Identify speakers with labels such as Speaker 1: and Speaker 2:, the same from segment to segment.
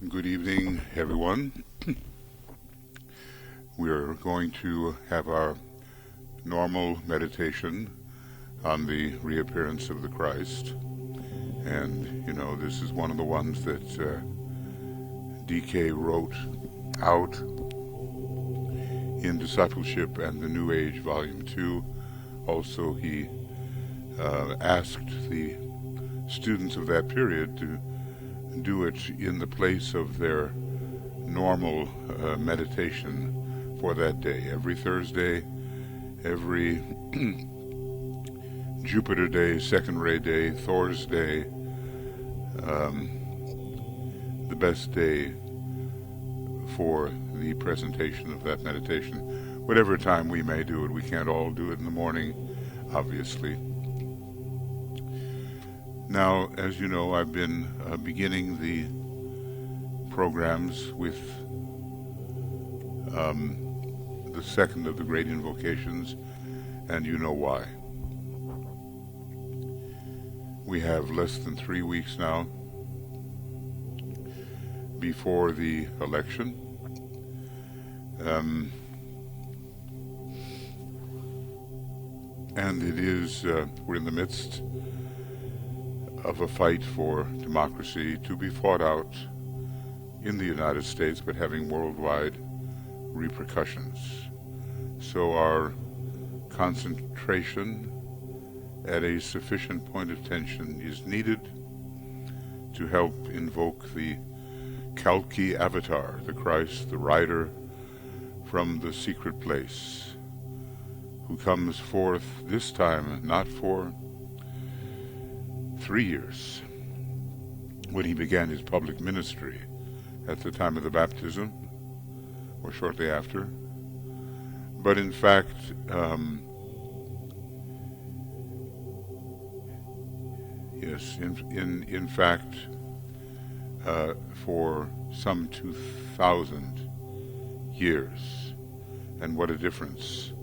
Speaker 1: Good evening, everyone. We're going to have our normal meditation on the reappearance of the Christ. And, this is one of the ones that DK wrote out in Discipleship and the New Age, Volume 2. Also, he asked the students of that period to do it in the place of their normal meditation for that day. Every Thursday, every Jupiter Day, Second Ray Day, Thor's Day, the best day for the presentation of that meditation. Whatever time we may do it, we can't all do it in the morning, obviously. Now, as you know, I've been beginning the programs with the second of the great invocations, and you know why. We have less than 3 weeks now before the election. And it is, we're in the midst of a fight for democracy to be fought out in the United States, but having worldwide repercussions. So our concentration at a sufficient point of tension is needed to help invoke the Kalki avatar, the Christ, the rider from the secret place, who comes forth this time not for 3 years, when he began his public ministry at the time of the baptism, or shortly after, but in fact, in fact, for some 2,000 years, and what a difference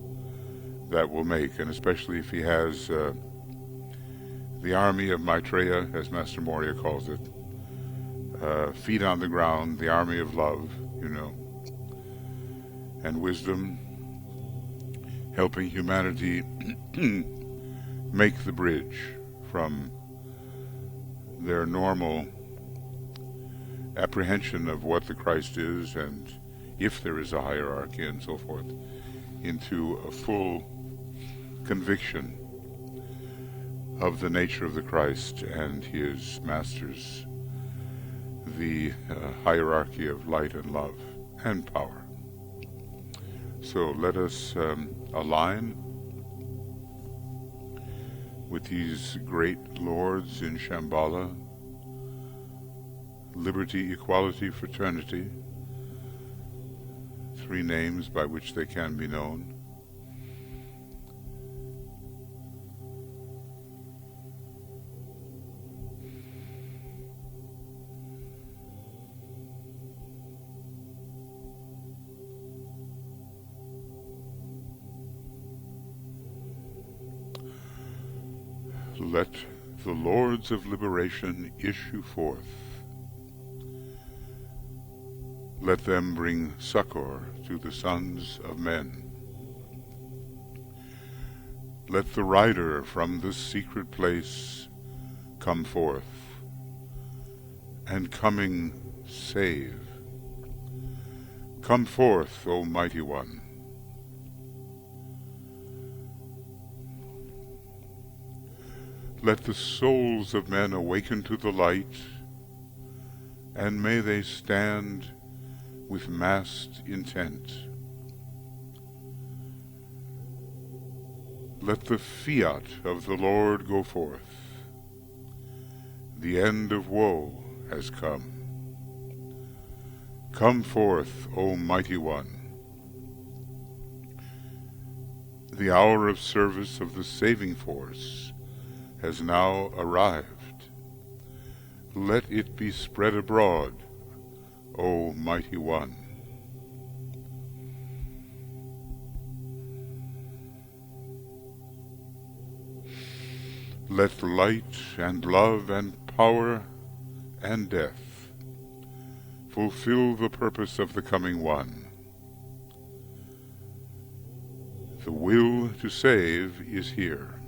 Speaker 1: that will make, and especially if he has the army of Maitreya, as Master Moria calls it, feet on the ground, the army of love, and wisdom, helping humanity make the bridge from their normal apprehension of what the Christ is, and if there is a hierarchy and so forth, into a full conviction of the nature of the Christ and his masters, the hierarchy of light and love and power. So let us align with these great lords in Shambhala: liberty, equality, fraternity, 3 names by which they can be known. Let the Lords of Liberation issue forth. Let them bring succor to the sons of men. Let the rider from the secret place come forth, and coming save. Come forth, O Mighty One. Let the souls of men awaken to the light, and may they stand with massed intent. Let the fiat of the Lord go forth. The end of woe has come. Come forth, O Mighty One. The hour of service of the saving force has now arrived. Let it be spread abroad, O Mighty One. Let light and love and power and death fulfill the purpose of the coming one. The will to save is here.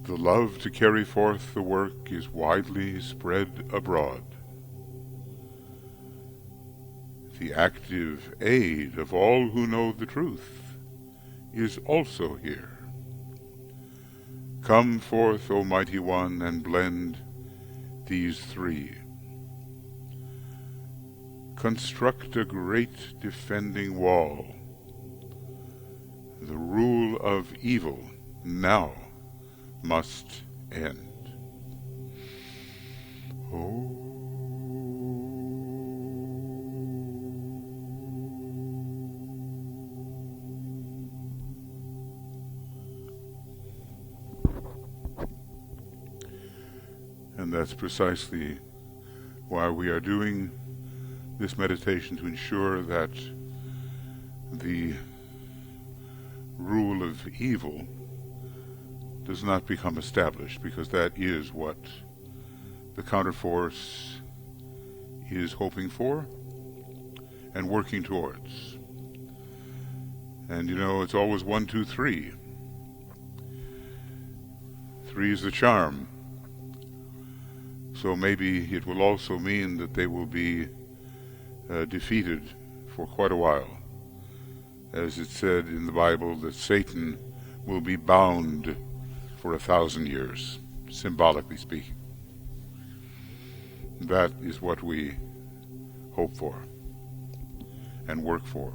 Speaker 1: The love to carry forth the work is widely spread abroad. The active aid of all who know the truth is also here. Come forth, O Mighty One, and blend these three. Construct a great defending wall. The rule of evil now must end. Oh. And that's precisely why we are doing this meditation, to ensure that the rule of evil does not become established, because that is what the counterforce is hoping for and working towards. And you know, it's always 1, 2, 3. 3 is the charm. So maybe it will also mean that they will be defeated for quite a while. As it said in the Bible, that Satan will be bound for 1,000 years, symbolically speaking. That is what we hope for and work for.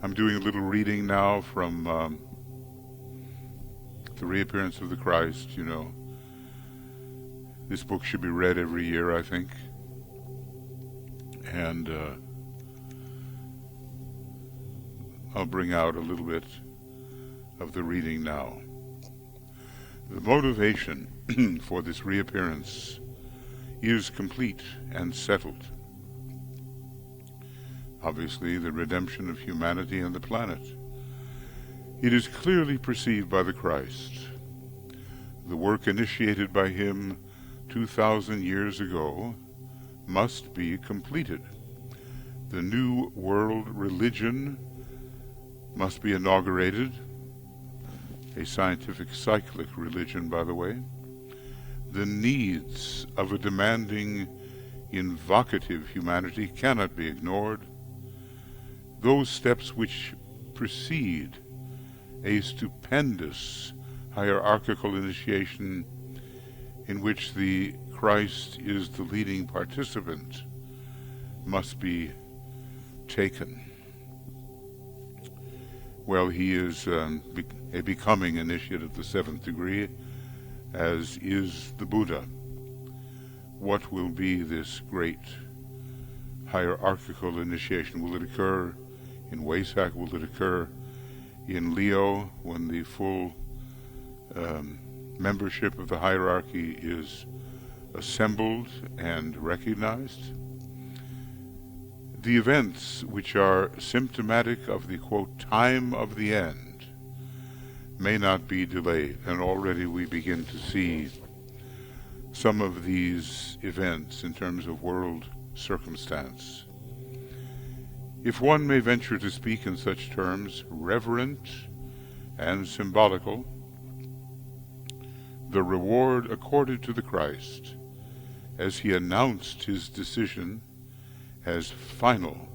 Speaker 1: I'm doing a little reading now from the Reappearance of the Christ. You know, this book should be read every year, I think. And I'll bring out a little bit of the reading now. The motivation for this reappearance is complete and settled. Obviously, the redemption of humanity and the planet. It is clearly perceived by the Christ. The work initiated by him 2,000 years ago must be completed. The new world religion must be inaugurated, a scientific cyclic religion, by the way. The needs of a demanding, invocative humanity cannot be ignored. Those steps which precede a stupendous hierarchical initiation in which the Christ is the leading participant must be taken. Well, he is a becoming initiate of the 7th degree, as is the Buddha. What will be this great hierarchical initiation? Will it occur in Wesak? Will it occur in Leo, when the full membership of the hierarchy is assembled and recognized? The events which are symptomatic of the, quote, time of the end may not be delayed, and already we begin to see some of these events in terms of world circumstance. If one may venture to speak in such terms, reverent and symbolical, the reward accorded to the Christ as he announced his decision as final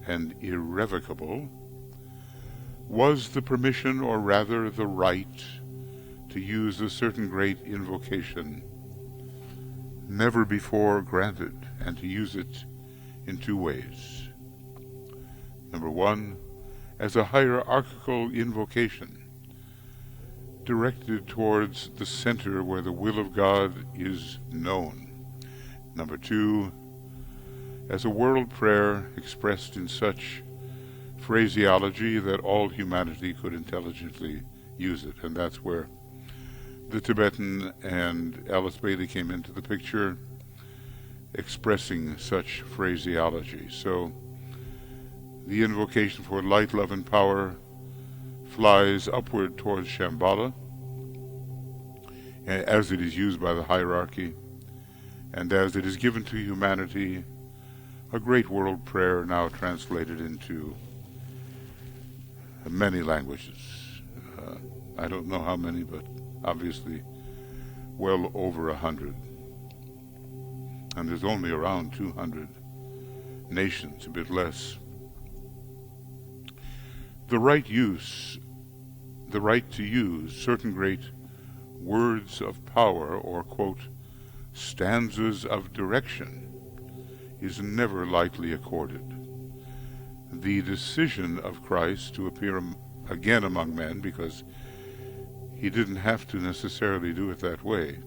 Speaker 1: and irrevocable was the permission, or rather the right, to use a certain great invocation never before granted, and to use it in 2 ways. Number 1, as a hierarchical invocation directed towards the center where the will of God is known. Number 2, as a world prayer expressed in such phraseology that all humanity could intelligently use it. And that's where the Tibetan and Alice Bailey came into the picture, expressing such phraseology. So the invocation for light, love, and power flies upward towards Shambhala. as it is used by the hierarchy, and as it is given to humanity, a great world prayer now translated into many languages. I don't know how many, but obviously well over 100. And there's only around 200 nations, a bit less. The right to use certain great words of power, or, quote, stanzas of direction, is never lightly accorded. The decision of Christ to appear again among men, because he didn't have to necessarily do it that way.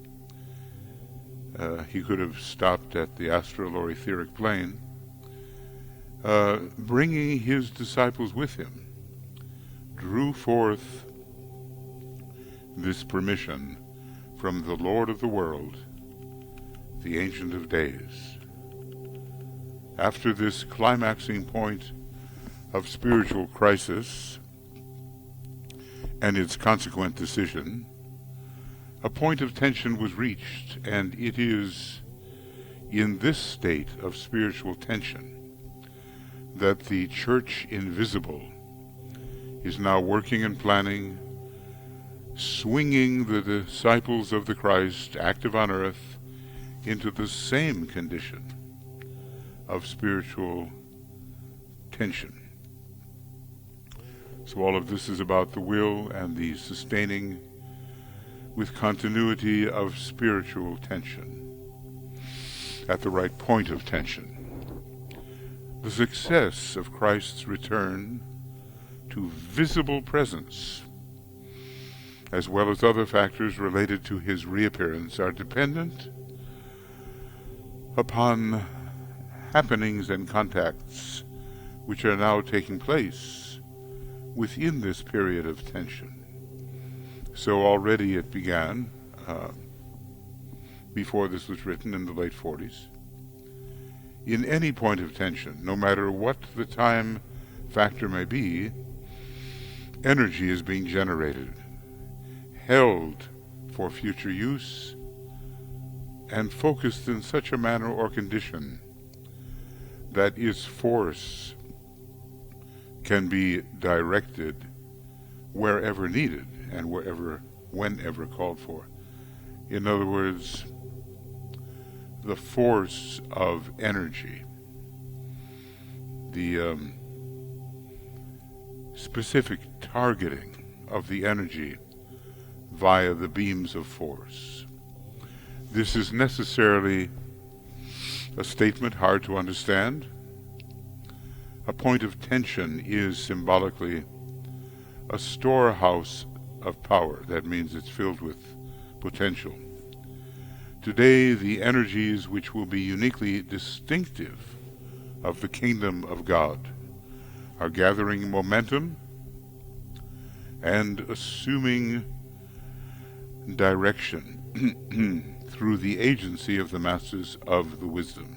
Speaker 1: He could have stopped at the astral or etheric plane, bringing his disciples with him, drew forth this permission from the Lord of the world, the Ancient of Days. After this climaxing point of spiritual crisis and its consequent decision, a point of tension was reached, and it is in this state of spiritual tension that the Church Invisible is now working and planning, swinging the disciples of the Christ active on earth into the same condition of spiritual tension. So all of this is about the will and the sustaining with continuity of spiritual tension at the right point of tension. The success of Christ's return to visible presence, as well as other factors related to his reappearance, are dependent upon happenings and contacts which are now taking place within this period of tension. So already it began, before this was written, in the late 40s. In any point of tension, no matter what the time factor may be, energy is being generated, held for future use, and focused in such a manner or condition that its force can be directed wherever needed and whenever called for. In other words, the force of energy, the specific targeting of the energy via the beams of force. This is necessarily a statement hard to understand. A point of tension is symbolically a storehouse of power. That means it's filled with potential. Today, the energies which will be uniquely distinctive of the kingdom of God are gathering momentum and assuming direction through the agency of the masters of the wisdom,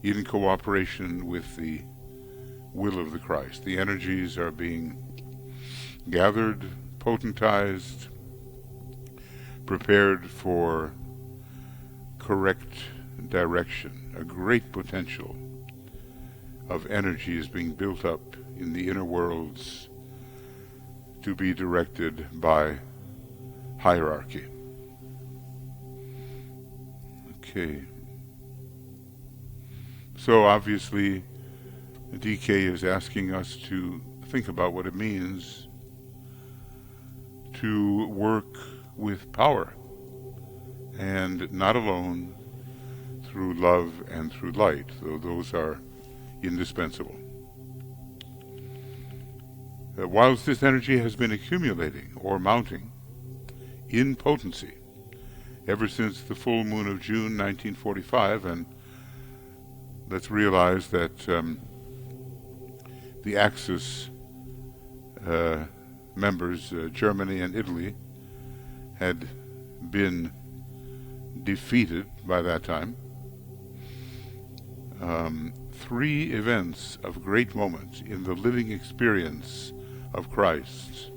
Speaker 1: in cooperation with the will of the Christ. The energies are being gathered, potentized, prepared for correct direction. A great potential of energy is being built up in the inner worlds to be directed by hierarchy. Okay. So obviously, DK is asking us to think about what it means to work with power, and not alone through love and through light, though those are indispensable. Whilst this energy has been accumulating or mounting in potency ever since the full moon of June 1945, and let's realize that the Axis members, Germany and Italy, had been defeated by that time. 3 events of great moment in the living experience of Christ,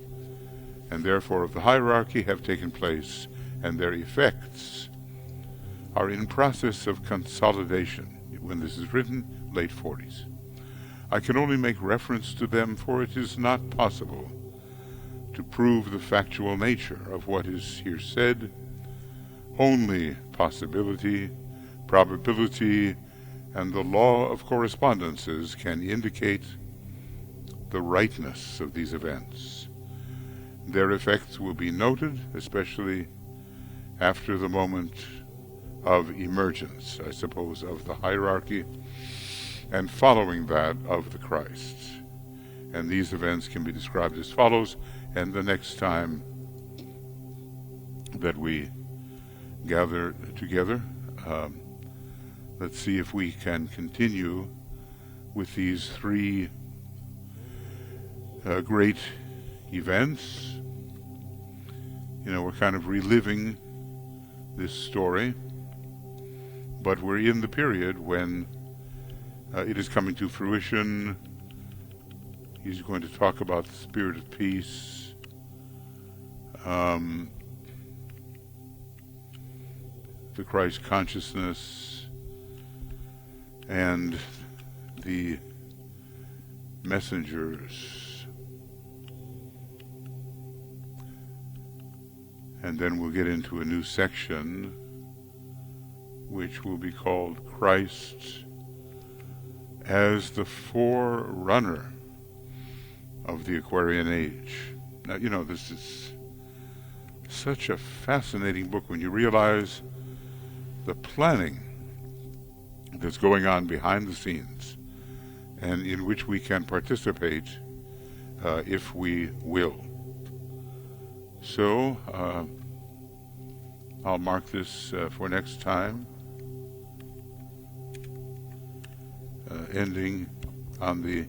Speaker 1: and therefore of the hierarchy, have taken place and their effects are in process of consolidation. When this is written, late 40s. I can only make reference to them, for it is not possible to prove the factual nature of what is here said. Only possibility, probability, and the law of correspondences can indicate the rightness of these events. Their effects will be noted, especially after the moment of emergence, I suppose, of the hierarchy, and following that of the Christ. And these events can be described as follows, and the next time that we gather together, let's see if we can continue with these three great events. You know, we're kind of reliving this story, but we're in the period when it is coming to fruition. He's going to talk about the spirit of peace, the Christ consciousness, and the messengers. And then we'll get into a new section which will be called Christ as the forerunner of the Aquarian Age. Now, you know, this is such a fascinating book when you realize the planning that's going on behind the scenes and in which we can participate if we will. So, I'll mark this for next time, ending on the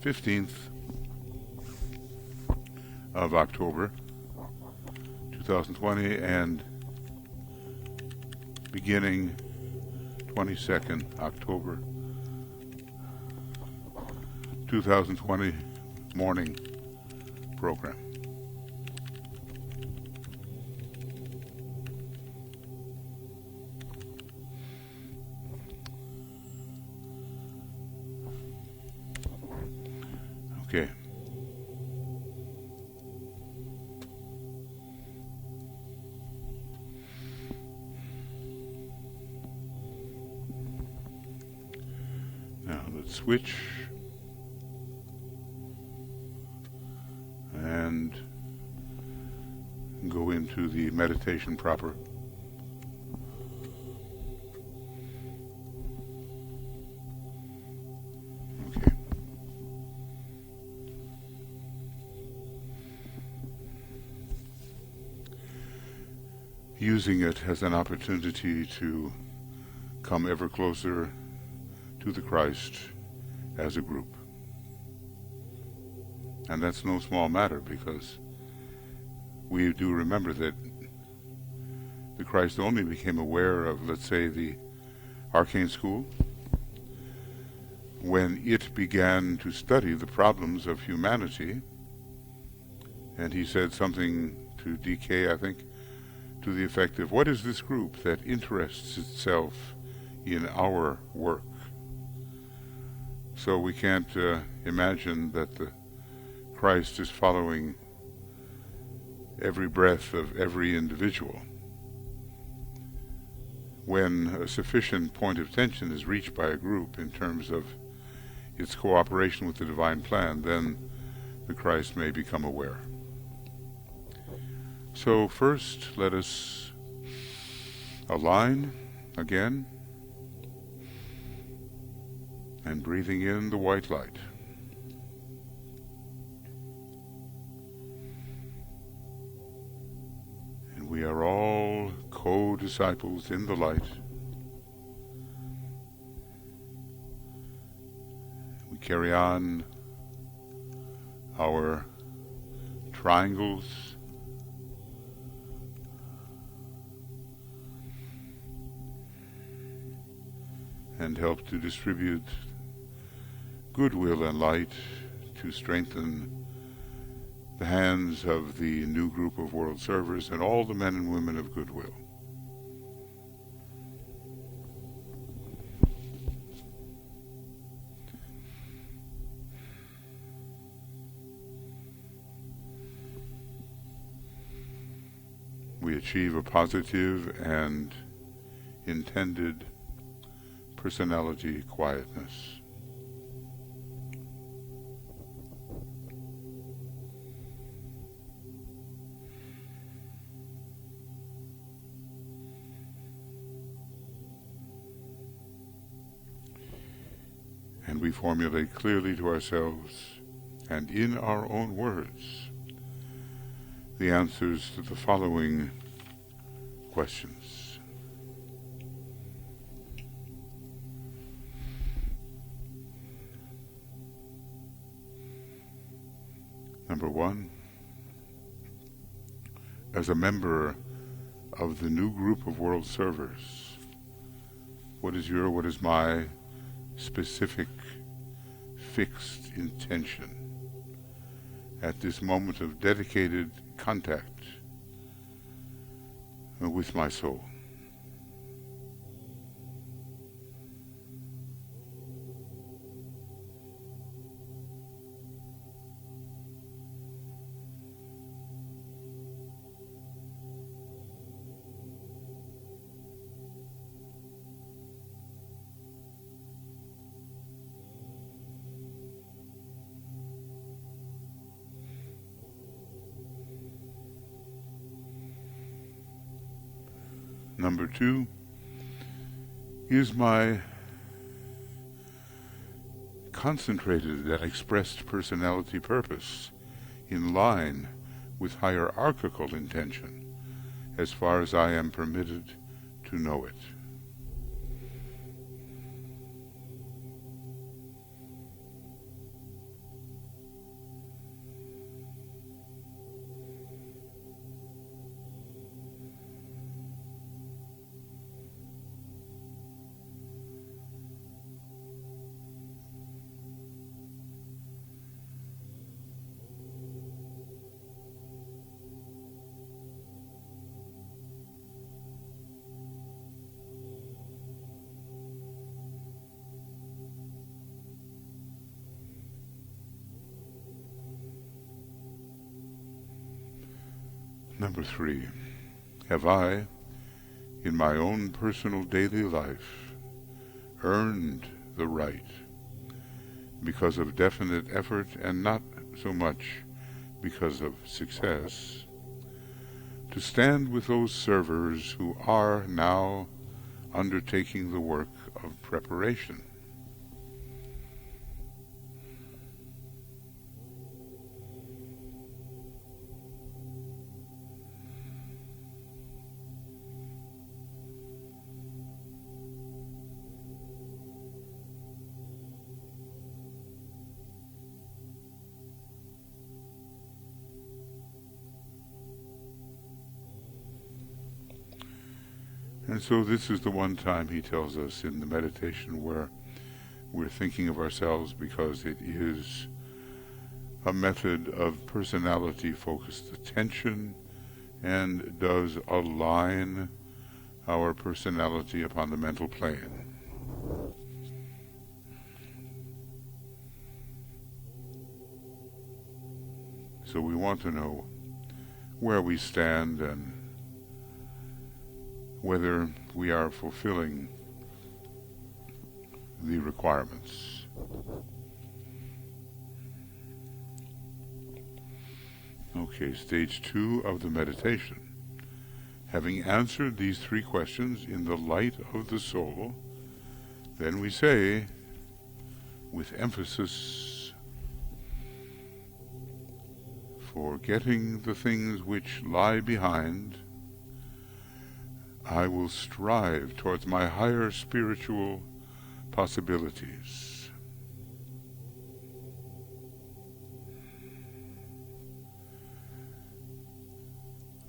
Speaker 1: 15th of October 2020 and beginning 22nd October 2020 morning program. Okay. Now let's switch and go into the meditation proper. Okay. Using it as an opportunity to come ever closer to the Christ as a group. And that's no small matter, because we do remember that the Christ only became aware of, let's say, the arcane school when it began to study the problems of humanity. And he said something to DK, I think, to the effect of, what is this group that interests itself in our work? So we can't imagine that the Christ is following every breath of every individual. When a sufficient point of tension is reached by a group in terms of its cooperation with the divine plan, then the Christ may become aware. So first, let us align again, and breathing in the white light. And we are all co-disciples in the light. We carry on our triangles, and help to distribute goodwill and light to strengthen the hands of the new group of world servers and all the men and women of goodwill. We achieve a positive and intended personality quietness. And we formulate clearly to ourselves and in our own words the answers to the following questions. Number one, as a member of the new group of world servers, what is my specific, fixed intention at this moment of dedicated contact with my soul? Number two, is my concentrated and expressed personality purpose in line with hierarchical intention as far as I am permitted to know it? Number three, have I, in my own personal daily life, earned the right, because of definite effort and not so much because of success, to stand with those servers who are now undertaking the work of preparation? And so this is the one time he tells us in the meditation where we're thinking of ourselves, because it is a method of personality-focused attention and does align our personality upon the mental plane. So we want to know where we stand and whether we are fulfilling the requirements. Okay, stage 2 of the meditation. Having answered these 3 questions in the light of the soul, then we say, with emphasis, forgetting the things which lie behind, I will strive towards my higher spiritual possibilities.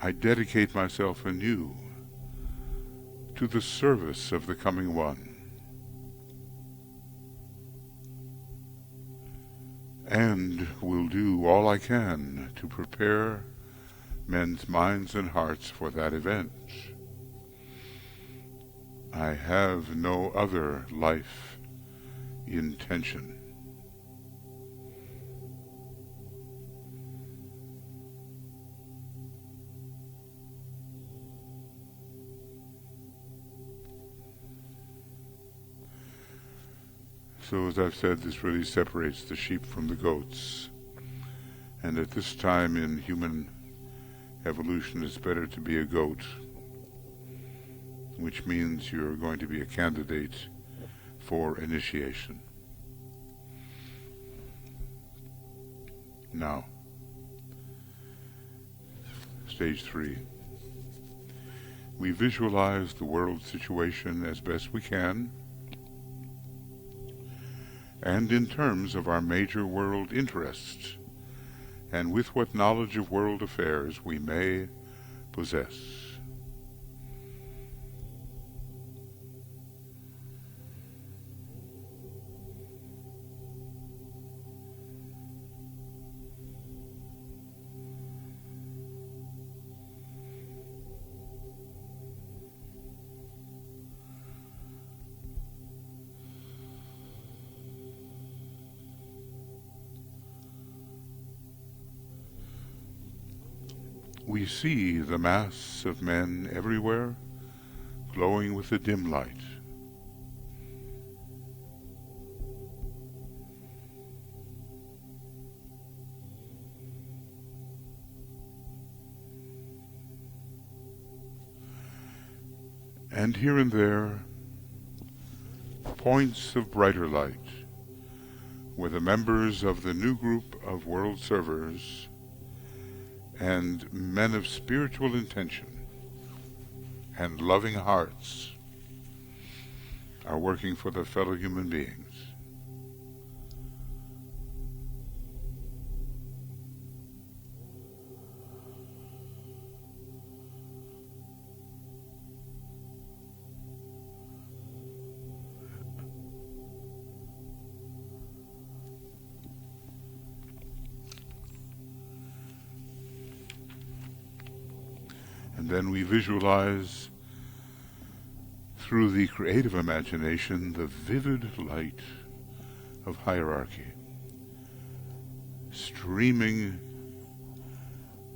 Speaker 1: I dedicate myself anew to the service of the Coming One, and will do all I can to prepare men's minds and hearts for that event. I have no other life intention. So as I've said, this really separates the sheep from the goats. And at this time in human evolution, it's better to be a goat, which means you're going to be a candidate for initiation. Now, stage 3. We visualize the world situation as best we can, and in terms of our major world interests, and with what knowledge of world affairs we may possess. We see the mass of men everywhere glowing with a dim light. And here and there, points of brighter light, where the members of the new group of world servers and men of spiritual intention and loving hearts are working for their fellow human beings. And then we visualize through the creative imagination the vivid light of hierarchy streaming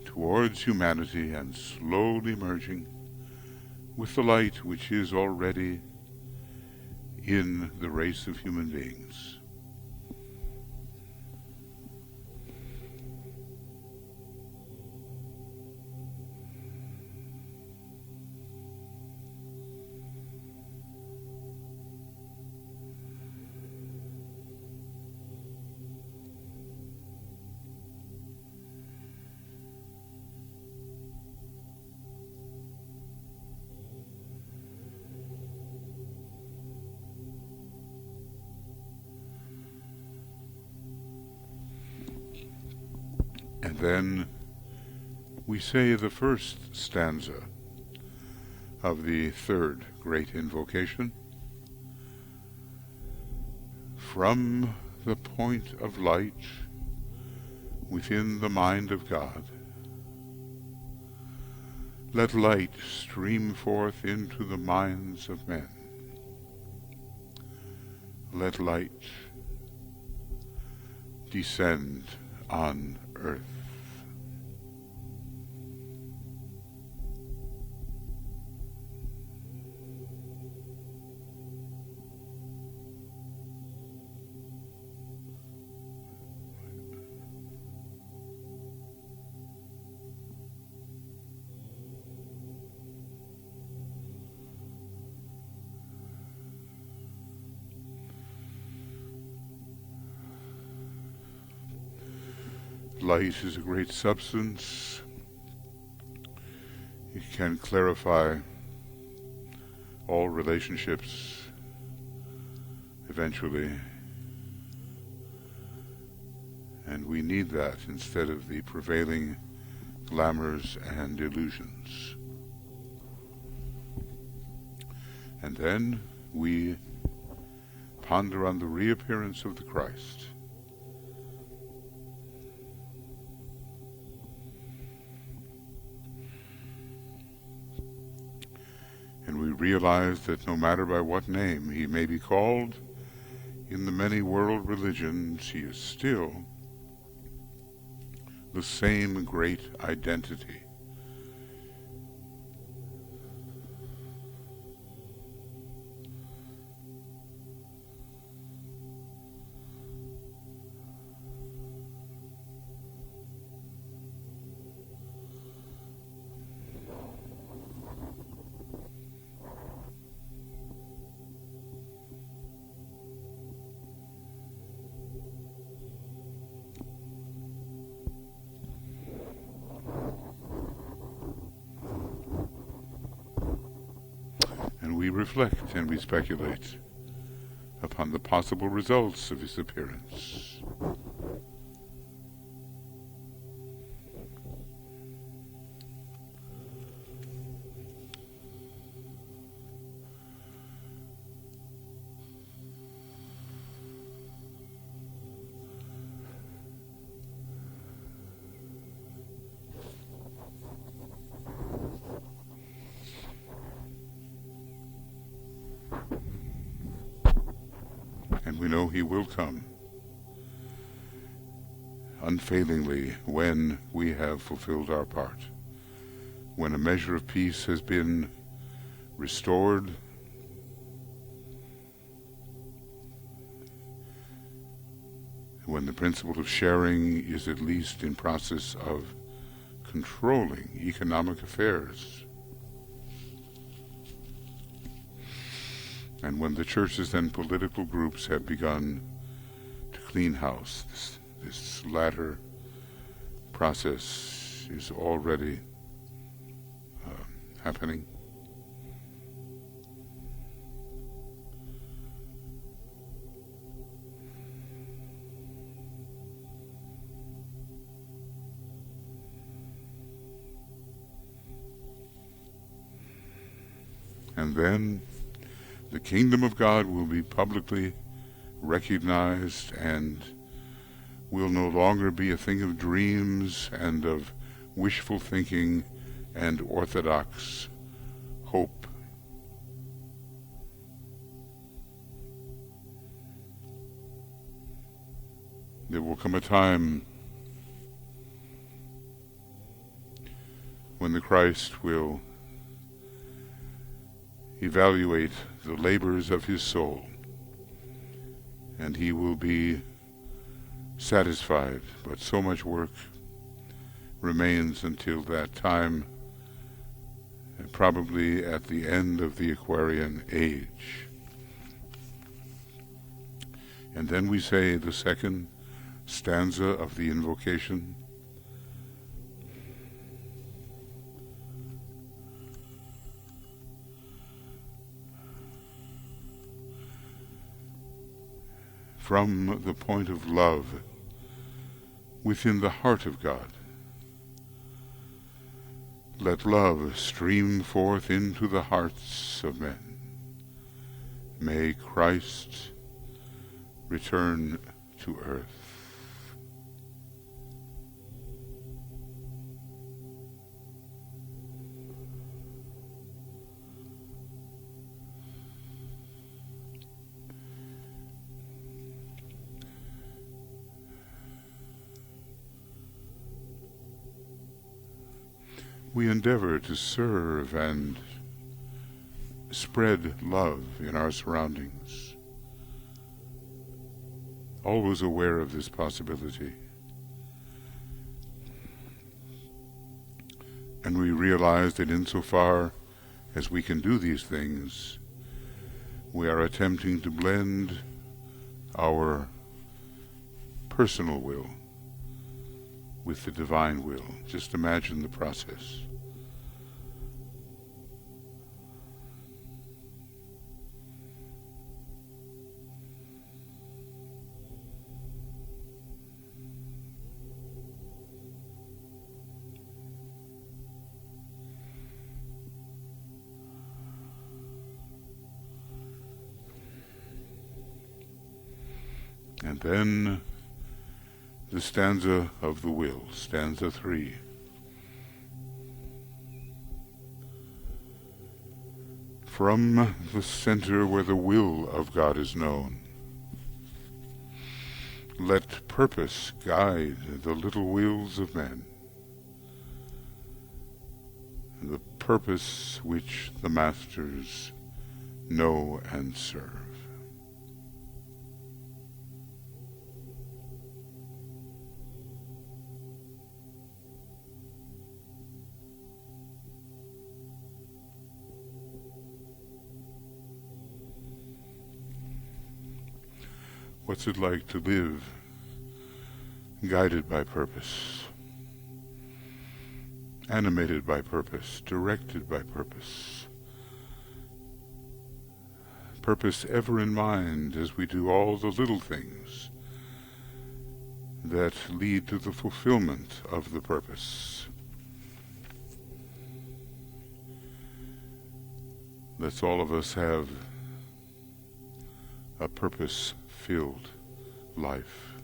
Speaker 1: towards humanity and slowly merging with the light which is already in the race of human beings. And then we say the first stanza of the third great invocation. From the point of light within the mind of God, let light stream forth into the minds of men. Let light descend on earth. Light is a great substance. It can clarify all relationships eventually, and we need that instead of the prevailing glamours and illusions. And then we ponder on the reappearance of the Christ. realize that no matter by what name he may be called in the many world religions, he is still the same great identity. And we reflect and we speculate upon the possible results of his appearance. And we know he will come unfailingly when we have fulfilled our part, when a measure of peace has been restored, when the principle of sharing is at least in process of controlling economic affairs, and when the churches and political groups have begun to clean house. This latter process is already happening. And then the kingdom of God will be publicly recognized and will no longer be a thing of dreams and of wishful thinking and orthodox hope. There will come a time when the Christ will evaluate the labors of his soul, and he will be satisfied, but so much work remains until that time, probably at the end of the Aquarian age. And then we say the second stanza of the invocation. From the point of love within the heart of God, let love stream forth into the hearts of men. May Christ return to earth. We endeavor to serve and spread love in our surroundings, always aware of this possibility. And we realize that insofar as we can do these things, we are attempting to blend our personal will with the divine will. Just imagine the process. And then the stanza of the will, stanza 3. from the center where the will of God is known. Let purpose guide the little wheels of men, the purpose which the masters know and serve. What's it like to live guided by purpose, animated by purpose, directed by purpose? Purpose ever in mind as we do all the little things that lead to the fulfillment of the purpose. Let's all of us have a purpose-filled life.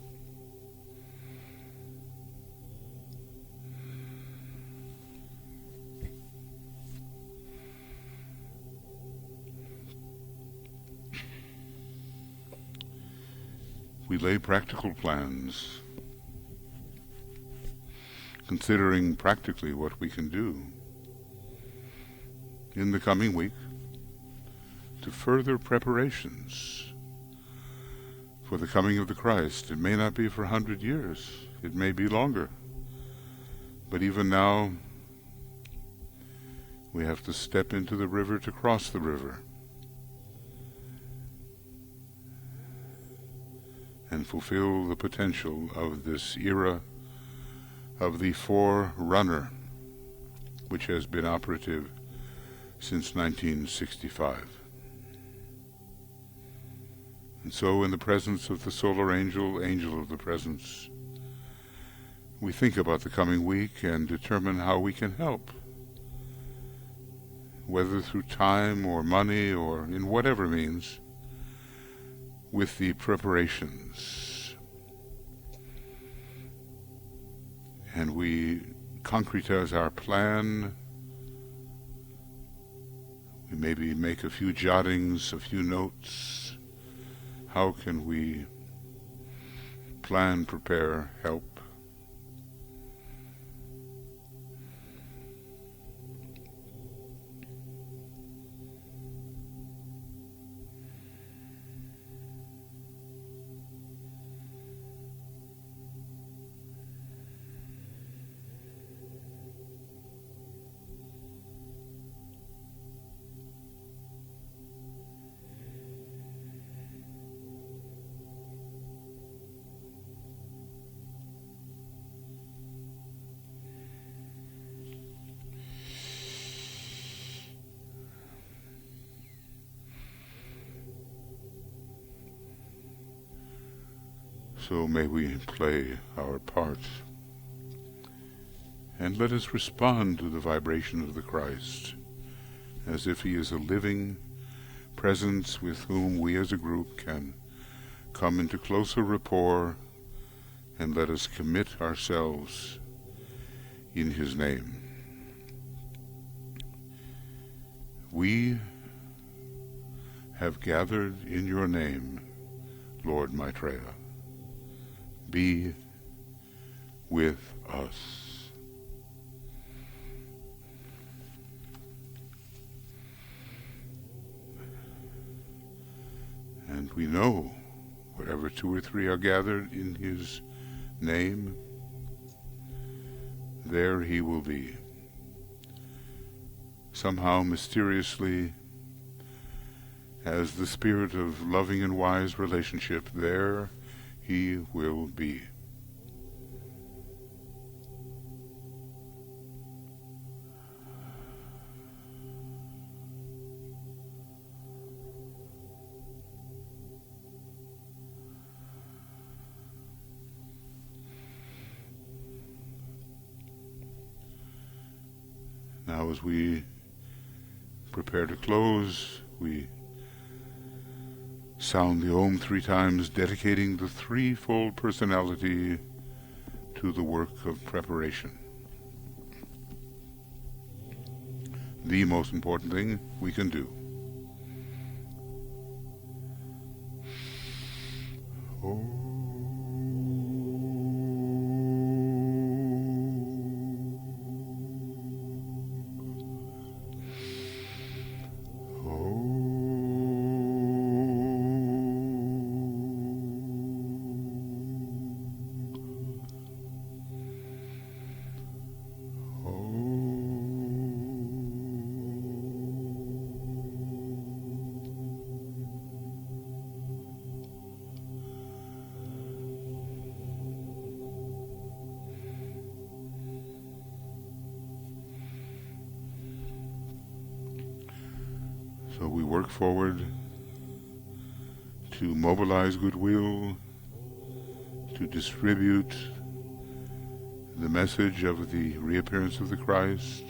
Speaker 1: We lay practical plans, considering practically what we can do in the coming week to further preparations for the coming of the Christ. It may not be for 100 years, it may be longer, but even now we have to step into the river to cross the river and fulfill the potential of this era of the forerunner, which has been operative since 1965. And so in the presence of the solar angel, angel of the presence, we think about the coming week and determine how we can help, whether through time or money or in whatever means, with the preparations. And we concretize our plan. We maybe make a few jottings, a few notes. How can we plan, prepare, help? So may we play our part, and let us respond to the vibration of the Christ as if he is a living presence with whom we as a group can come into closer rapport, and let us commit ourselves in his name. We have gathered in your name, Lord Maitreya. Be with us. And we know wherever two or three are gathered in his name, there he will be. Somehow, mysteriously, as the spirit of loving and wise relationship, there he will be. Now, as we prepare to close, we sound the Om 3 times, dedicating the threefold personality to the work of preparation. The most important thing we can do. So we work forward to mobilize goodwill, to distribute the message of the reappearance of the Christ,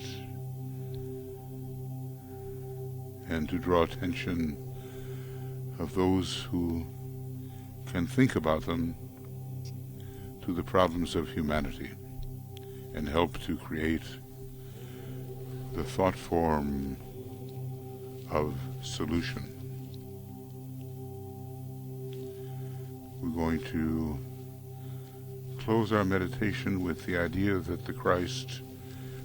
Speaker 1: and to draw attention of those who can think about them to the problems of humanity and help to create the thought form of solution. We're going to close our meditation with the idea that the Christ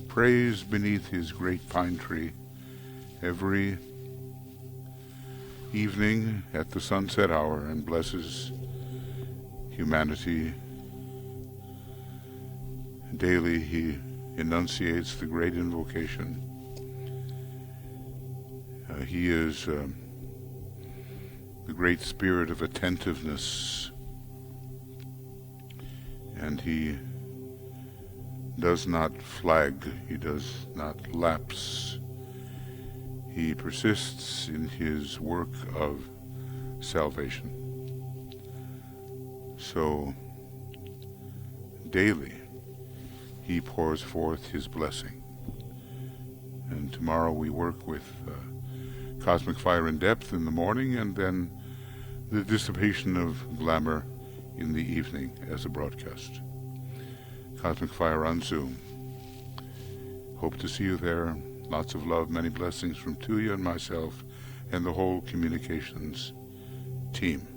Speaker 1: prays beneath his great pine tree every evening at the sunset hour and blesses humanity. Daily he enunciates the great invocation. He is the great spirit of attentiveness, and he does not flag, he does not lapse. He persists in his work of salvation. So daily he pours forth his blessing. And tomorrow we work with cosmic fire in depth in the morning, and then the dissipation of glamour in the evening as a broadcast. Cosmic fire on Zoom. Hope to see you there. Lots of love, many blessings from Tuya and myself and the whole communications team.